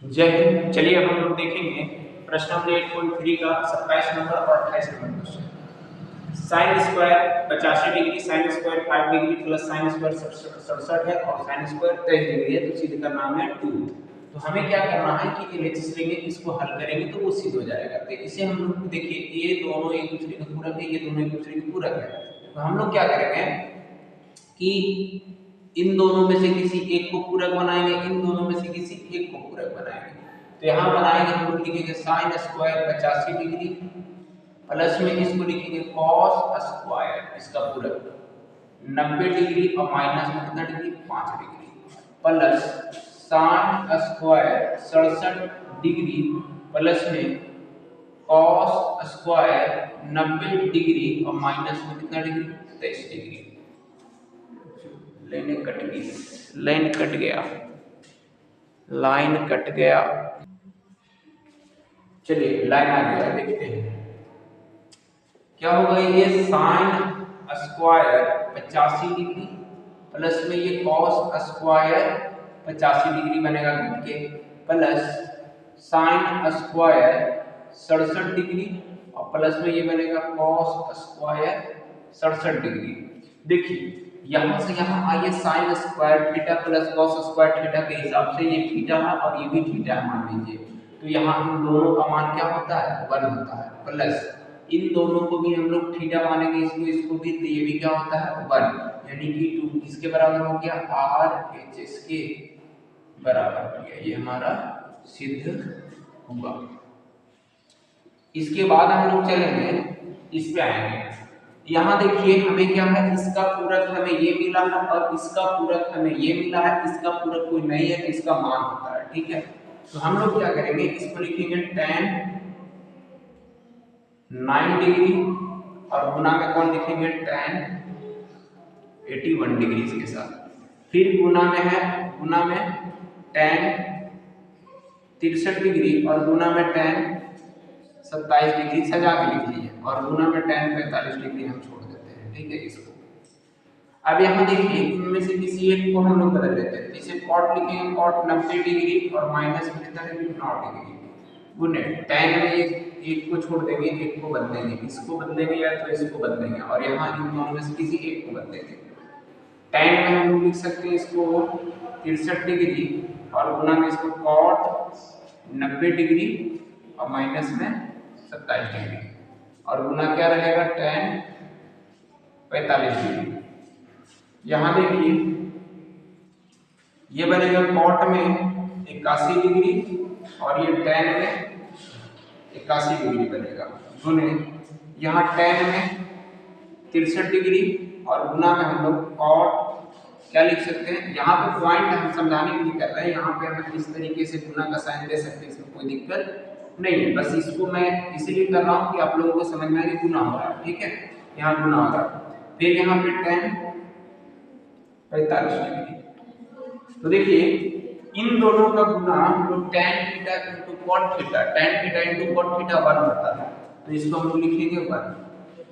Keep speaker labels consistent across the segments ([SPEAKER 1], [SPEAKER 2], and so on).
[SPEAKER 1] जय हिंद। चलिए अब हम लोग देखेंगे प्रश्न नंबर 8.3 का 27 नंबर और 28 number question. Sine square 85 degree, sine square 5 degree plus sine square 67 है और साइन स्क्वायर 23 डिग्री है, तो सिद्ध का नाम है 2। तो हमें क्या करना है कि एलएचएस लेंगे, इसको हल करेंगे तो वो सिद्ध हो जाएगा। तो इसे हम लोग देखिए, ये दोनों एक दूसरे के पूरक है, ये दोनों एक दूसरे के पूरक है। तो हम लोग क्या करेंगे कि इन दोनों में से किसी एक को पूरक बनाएंगे, इन दोनों में से किसी एक को पूरक बनाएंगे। तो यहाँ बनाएंगे, हम लोग लिखेंगे साइन स्क्वायर 85 डिग्री प्लस में इसको लिखेंगे कॉस स्क्वायर, इसका पूरक 90 डिग्री और माइनस में कितना degree 5 degree plus sine square 67 degree plus में कॉस स्क्वायर 90 डिग्री और माइनस में कितना डिग्री 23 डिग्री। लाइन कट गई, लाइन कट गया, लाइन कट गया। चलिए लाइन आ गया, देखते हैं क्या होगा। ये साइन स्क्वायर 85 डिग्री प्लस में ये कॉस स्क्वायर 85 डिग्री बनेगा घट के, प्लस साइन स्क्वायर 67 डिग्री और प्लस में ये बनेगा कॉस स्क्वायर 67 डिग्री। देखिए यहां से यहां आइए, sine square theta plus cos square theta के हिसाब से ये थीटा है और ये भी थीटा है मान लीजिए। तो यहाँ इन दोनों का मान क्या होता है 1 होता है, प्लस इन दोनों को भी हम लोग थीटा मानेंगे, इसको इसको भी, तो ये भी क्या होता है 1, यानी कि 2 किसके बराबर हो गया RHS के बराबर हो गया। ये हमारा सिद्ध हुआ। इसके बाद हम लोग चलेंगे, इस पे आएंगे। यहाँ देखिए हमें क्या है, इसका पूरक हमें ये मिला है और इसका पूरक हमें ये मिला है, इसका पूरक कोई नहीं है तो इसका मान होता है, ठीक है। तो हम लोग क्या करेंगे, इसको लिखेंगे tan 9 डिग्री और गुना में कौन लिखेंगे tan 81 डिग्री इसके साथ, फिर गुना में है, गुना में tan 63 डिग्री और गुना में tan 27 डिग्री सजा के लिख लीजिए और गुना में tan 45 डिग्री हम छोड़ देते हैं, ठीक है इसको। अब यहाँ देखिए इनमें से किसी एक को हम लोग बदल देते हैं, इसे cot लिखेंगे, cot 90 डिग्री और माइनस में कितना डिग्री 9 डिग्री गुने tan में एक को छोड़ देंगे, एक को बदलेंगे, इसको बदलेंगे या तो इसको बदलेंगे और यहाँ इन दोनों में से किसी एक को बदलेंगे। tan में हम लोग लिख सकते हैं इसको 63 डिग्री और गुना में इसको cot 90 डिग्री और माइनस में 27 डिग्री और गुना क्या रहेगा tan 45 डिग्री। यहाँ देखिए ये बनेगा cot में 81 डिग्री और ये tan में 81 डिग्री बनेगा गुने यहाँ tan में 63 डिग्री और गुना में हम लोग cot क्या लिख सकते हैं, यहाँ पे पॉइंट हम समझाने के लिए कर रहे हैं, यहाँ पे हम इस तरीके से गुना का साइन दे सकते हैं, इसमें कोई दिक्कत नहीं है। बस इसको मैं इसीलिए कर रहा हूँ कि आप लोगों को समझ में आए कि गुना हो रहा है, ठीक है, यहाँ गुना हो रहा है। फिर यहाँ पे tan 45 डिग्री। तो देखिए इन दोनों का गुना हम लोग tan theta into cot theta, tan theta into cot theta 1 होता है, तो इसको हम लोग लिखेंगे 1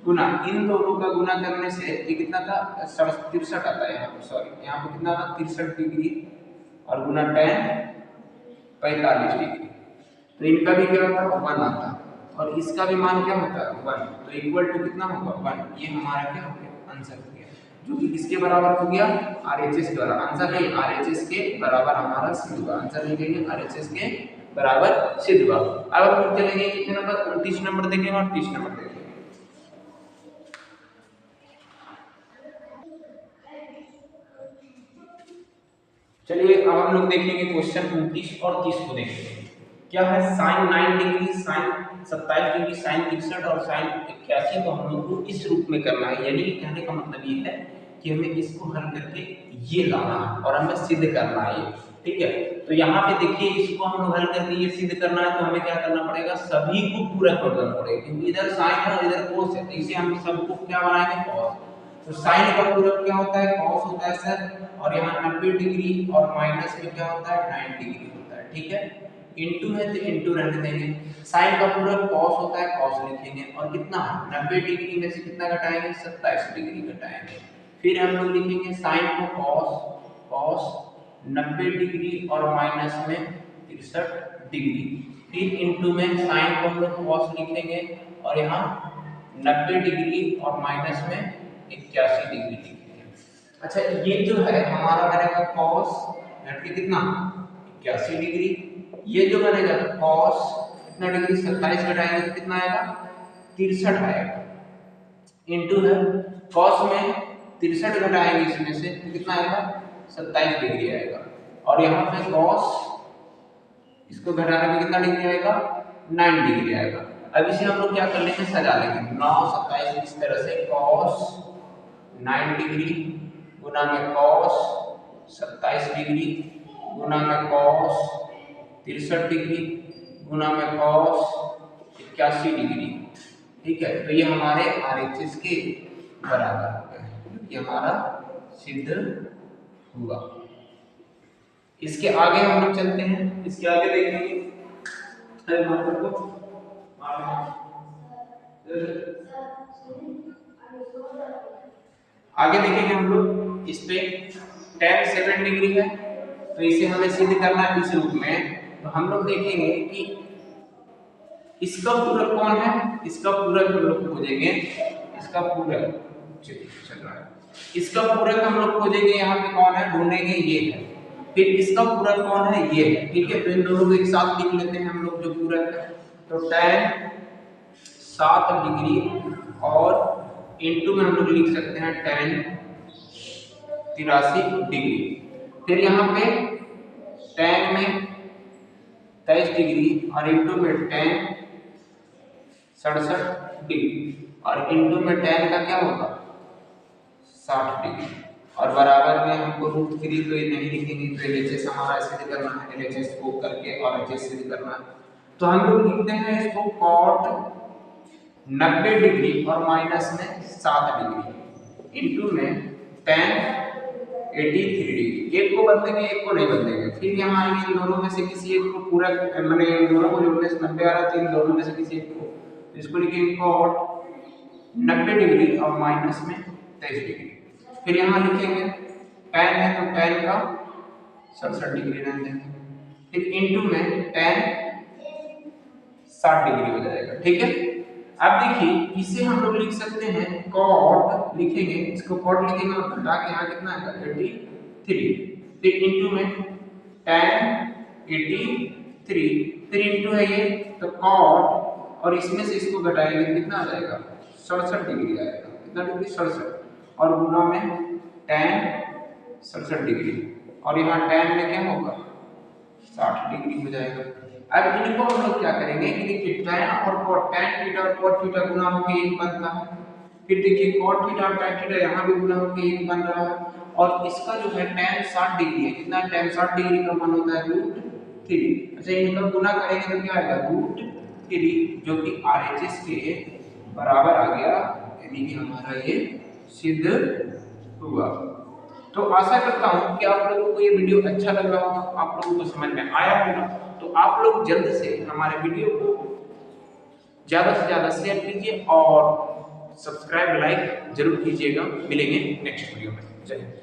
[SPEAKER 1] गुना इन दोनों का गुना करने से ये कितना था 63 आता है, यहाँ पे सॉरी यहाँ पे कितना था 63 डिग्री और गुना tan 45 डिग्री। तो इनका भी क्या होता है 1 आता है और इसका भी मान क्या होता है 1, तो इक्वल टू कितना होगा 1। ये हमारा क्या हो गया आंसर हो गया, जो कि किसके बराबर हो गया RHS के बराबर। आंसर नहीं, RHS के बराबर हमारा सिद्ध हुआ, आंसर लिखेंगे RHS के बराबर सिद्ध हुआ। अब हम लोग चलेंगे कितने नंबर 29 नंबर देखेंगे और 30 नंबर देखेंगे। चलिए अब हम लोग देखेंगे क्वेश्चन 29 और 30 को देखेंगे। क्या है sine 9 degree, sine 27 degree, sine 61 और साइन 81 को हम लोग को इस रूप में करना है, यानी कहने का मतलब ये है कि हमें इसको हल करके ये लाना है और हमें सिद्ध करना है ये, ठीक है। तो यहाँ पे देखिए इसको हम लोग हल करके ये सिद्ध करना है, तो हमें क्या करना पड़ेगा, सभी को पूरा कर देना पड़ेगा, क्योंकि इधर साइन है और इधर कोस है, तो इसे हम सबको क्या बनाएंगे कॉस। तो साइन का पूरक क्या होता है कॉस होता है सर, और यहाँ 90 डिग्री और माइनस में क्या होता है 90 डिग्री होता है, ठीक है। इनटू है तो इनटू रहने देंगे, साइन का पूरक cos होता है cos लिखेंगे और कितना 90 डिग्री में से कितना घटाएंगे 27 डिग्री घटाएंगे। फिर हम लोग लिखेंगे साइन को cos 90 डिग्री और माइनस में 63 डिग्री। फिर इनटू में साइन को हम लोग cos लिखेंगे और यहाँ 90 डिग्री और माइनस में 81 डिग्री लिखेंगे। अच्छा ये जो है हमारा बनेगा cos घट कितना 81 डिग्री, ये जो बनेगा cos कितना डिग्री 27 घटाएंगे तो कितना आएगा 63 आएगा, इनटू है cos में 63 घटाएंगे इसमें से तो कितना आएगा 27 डिग्री आएगा, और यहाँ पे cos इसको घटाने में कितना डिग्री आएगा 9 डिग्री आएगा। अब इसे हम लोग क्या कर लेंगे सजा लेंगे 9 27 इस तरह से cos 9 डिग्री गुना में cos 27 डिग्री गुना में cos 63 डिग्री गुना में cos 81 डिग्री। ठीक है, तो ये हमारे RHS के बराबर हो गए, ये हमारा सिद्ध हुआ। इसके आगे हम लोग चलते हैं, इसके आगे देखेंगे आगे देखेंगे हम लोग इस पे tan 7 डिग्री है तो इसे हमें सिद्ध करना है इस रूप में। तो हम लोग देखेंगे कि इसका पूरक कौन है, इसका पूरक हम लोग खोजेंगे, इसका पूरक चल रहा है, इसका पूरक हम लोग खोजेंगे, यहाँ पे कौन है ढूंढेंगे ये है, फिर इसका पूरक कौन है ये है। ठीक है, तो इन दोनों को एक साथ लिख लेते हैं हम लोग जो पूरक है, तो tan 7 डिग्री और इनटू में हम लोग लिख सकते हैं tan 83 डिग्री, फिर यहाँ पे tan में 23 डिग्री और इनटू में tan 67 डिग्री और इनटू में tan का क्या होगा 60 डिग्री और बराबर में हमको √3 तो ये नहीं लिखेंगे, तो LHS हमारा सिद्ध करना है, LHS को करके और HS सिद्ध करना है। तो हम लोग लिखते हैं इसको cot 90 डिग्री और माइनस में 7 डिग्री इनटू में tan 83 डिग्री, एक को बदलेंगे एक को नहीं बदलेंगे, फिर यहाँ इन दोनों में से किसी एक को पूरक मैंने इन दोनों को जोड़ने से 90 आ रहा है, इन दोनों में से किसी एक को, तो इसको लिखेंगे cot 90 डिग्री और माइनस में 23 डिग्री, फिर यहाँ लिखेंगे tan है तो tan का 67 डिग्री रख देंगे, फिर इनटू में tan 60 डिग्री हो जाएगा। ठीक है, अब देखिए इसे हम लोग लिख सकते हैं cot लिखेंगे, इसको cot लिखेंगे और घटा के यहाँ कितना आएगा 83, फिर इनटू में tan 83, फिर इनटू है ये तो cot और इसमें से इसको घटाएंगे कितना आ जाएगा 67 डिग्री आएगा, कितना डिग्री 67 और गुना में tan 67 डिग्री और यहाँ tan में क्या होगा 60 डिग्री हो जाएगा। अब इनको हम लोग क्या करेंगे कि देखिए tan और cot, tan थीटा और cot थीटा गुना होकर एक बनता है, फिर देखिए cot थीटा और tan थीटा यहाँ भी गुना होकर एक बन रहा है, और इसका जो है tan 60 डिग्री है, कितना tan 60 डिग्री का मान होता है √3। अच्छा इनका गुना करेंगे तो क्या आएगा √3 जो कि RHS के बराबर आ गया, यानी कि हमारा ये सिद्ध हुआ। तो आशा करता हूँ कि आप लोगों को ये वीडियो अच्छा लग रहा होगा, आप लोगों को समझ में आया होगा। तो आप लोग जल्द से हमारे वीडियो को ज़्यादा से ज़्यादा शेयर कीजिए और सब्सक्राइब लाइक जरूर कीजिएगा। मिलेंगे नेक्स्ट वीडियो में। जय हिंद।